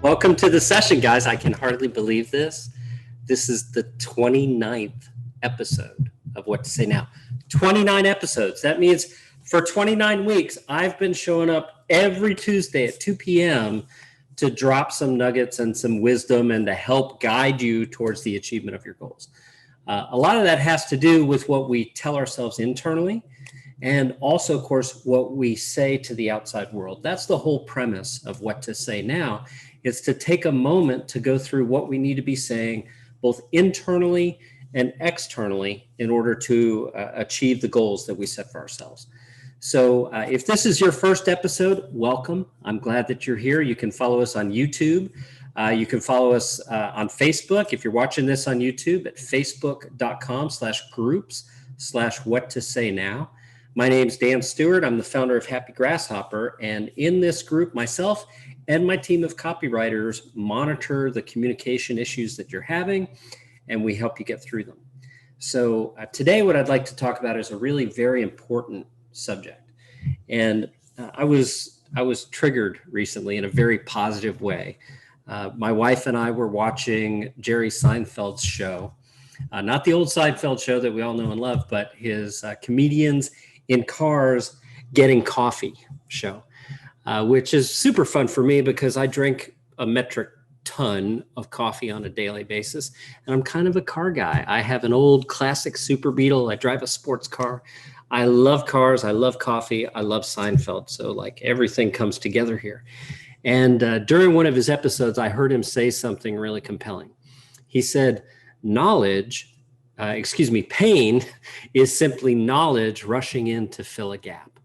Welcome to the session, guys. I can hardly believe this. This is the 29th episode of What to Say Now. 29 episodes. That means for 29 weeks, I've been showing up every Tuesday at 2 p.m. to drop some nuggets and some wisdom and to help guide you towards the achievement of your goals. A lot of that has to do with what we tell ourselves internally and also, of course, what we say to the outside world. That's the whole premise of What to Say Now. It's to take a moment to go through what we need to be saying, both internally and externally, in order to achieve the goals that we set for ourselves. So if this is your first episode, welcome. I'm glad that you're here. You can follow us on YouTube. You can follow us on Facebook. If you're watching this on YouTube, at facebook.com/groups/whattosaynow. My name's Dan Stewart. I'm the founder of Happy Grasshopper. And in this group, myself and my team of copywriters monitor the communication issues that you're having, and we help you get through them. So today, what I'd like to talk about is a really very important subject. And I was triggered recently in a very positive way. My wife and I were watching Jerry Seinfeld's show, not the old Seinfeld show that we all know and love, but his comedians in cars getting coffee show, which is super fun for me because I drink a metric ton of coffee on a daily basis. And I'm kind of a car guy. I have an old classic Super Beetle. I drive a sports car. I love cars. I love coffee. I love Seinfeld. So like everything comes together here. And during one of his episodes, I heard him say something really compelling. He said, pain is simply knowledge rushing in to fill a gap.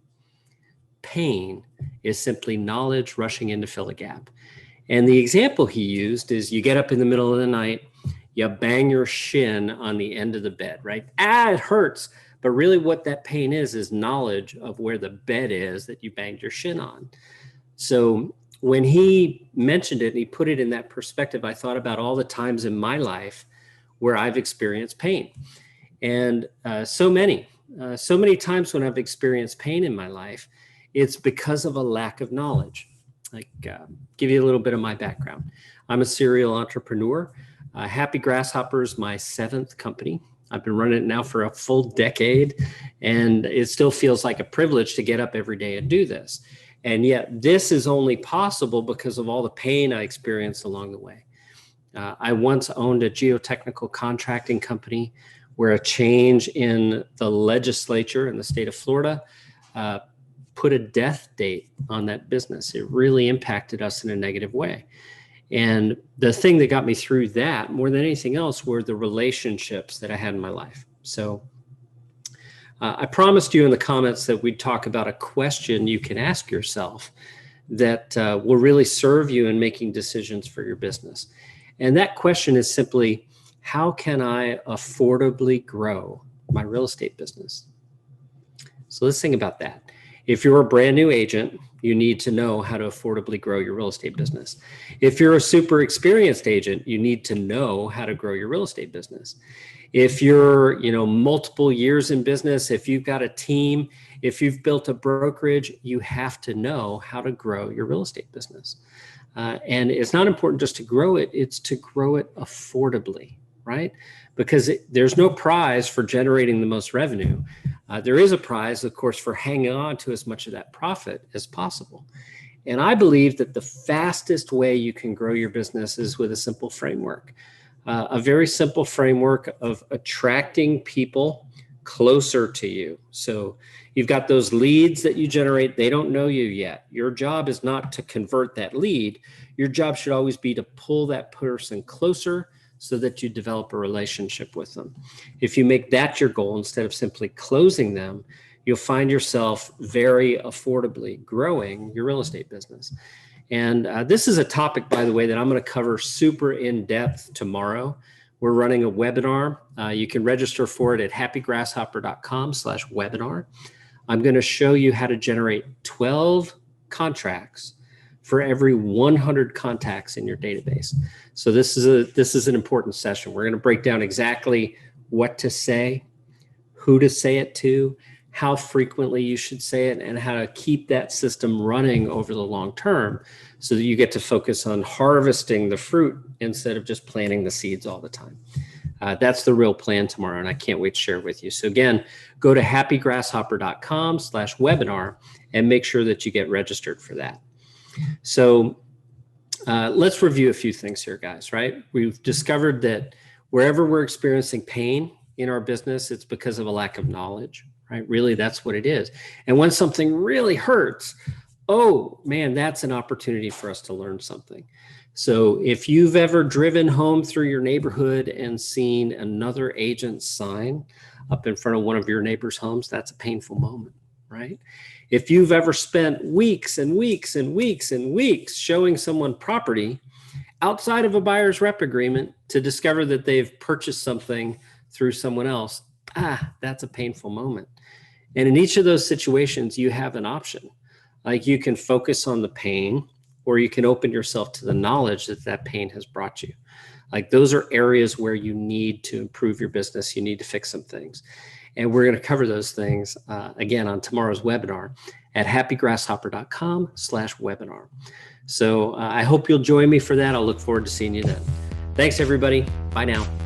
Pain is simply knowledge rushing in to fill a gap. And the example he used is you get up in the middle of the night, you bang your shin on the end of the bed, right? It hurts. But really what that pain is knowledge of where the bed is that you banged your shin on. So when he mentioned it and he put it in that perspective, I thought about all the times in my life where I've experienced pain. And so many times when I've experienced pain in my life, it's because of a lack of knowledge. Give you a little bit of my background. I'm a serial entrepreneur. Happy Grasshopper is my 7th company. I've been running it now for a full decade, and it still feels like a privilege to get up every day and do this. And yet this is only possible because of all the pain I experienced along the way. I once owned a geotechnical contracting company where a change in the legislature in the state of Florida put a death date on that business. It really impacted us in a negative way. And the thing that got me through that more than anything else were the relationships that I had in my life. So I promised you in the comments that we'd talk about a question you can ask yourself that will really serve you in making decisions for your business. And that question is simply, how can I affordably grow my real estate business? So let's think about that. If you're a brand new agent, you need to know how to affordably grow your real estate business. If you're a super experienced agent, you need to know how to grow your real estate business. If you're, multiple years in business, if you've got a team, if you've built a brokerage, you have to know how to grow your real estate business. And it's not important just to grow it, it's to grow it affordably, right? Because there's no prize for generating the most revenue. There is a prize, of course, for hanging on to as much of that profit as possible. And I believe that the fastest way you can grow your business is with a simple framework. A very simple framework of attracting people closer to you. So you've got those leads that you generate. They don't know you yet. Your job is not to convert that lead. Your job should always be to pull that person closer so that you develop a relationship with them. If you make that your goal instead of simply closing them, you'll find yourself very affordably growing your real estate business. And this is a topic, by the way, that I'm going to cover super in depth tomorrow. We're running a webinar. You can register for it at happygrasshopper.com/webinar. I'm going to show you how to generate 12 contracts for every 100 contacts in your database. So this is an important session. We're going to break down exactly what to say, who to say it to, how frequently you should say it, and how to keep that system running over the long term so that you get to focus on harvesting the fruit instead of just planting the seeds all the time. That's the real plan tomorrow, and I can't wait to share it with you. So again, go to happygrasshopper.com/webinar and make sure that you get registered for that. So let's review a few things here, guys, right? We've discovered that wherever we're experiencing pain in our business, it's because of a lack of knowledge, right? Really, that's what it is. And when something really hurts, oh man, that's an opportunity for us to learn something. So if you've ever driven home through your neighborhood and seen another agent's sign up in front of one of your neighbor's homes, that's a painful moment, right? If you've ever spent weeks and weeks and weeks and weeks showing someone property outside of a buyer's rep agreement to discover that they've purchased something through someone else, that's a painful moment. And in each of those situations, you have an option. Like you can focus on the pain, or you can open yourself to the knowledge that that pain has brought you. Like those are areas where you need to improve your business. You need to fix some things. And we're going to cover those things again on tomorrow's webinar at happygrasshopper.com/webinar. So I hope you'll join me for that. I'll look forward to seeing you then. Thanks, everybody. Bye now.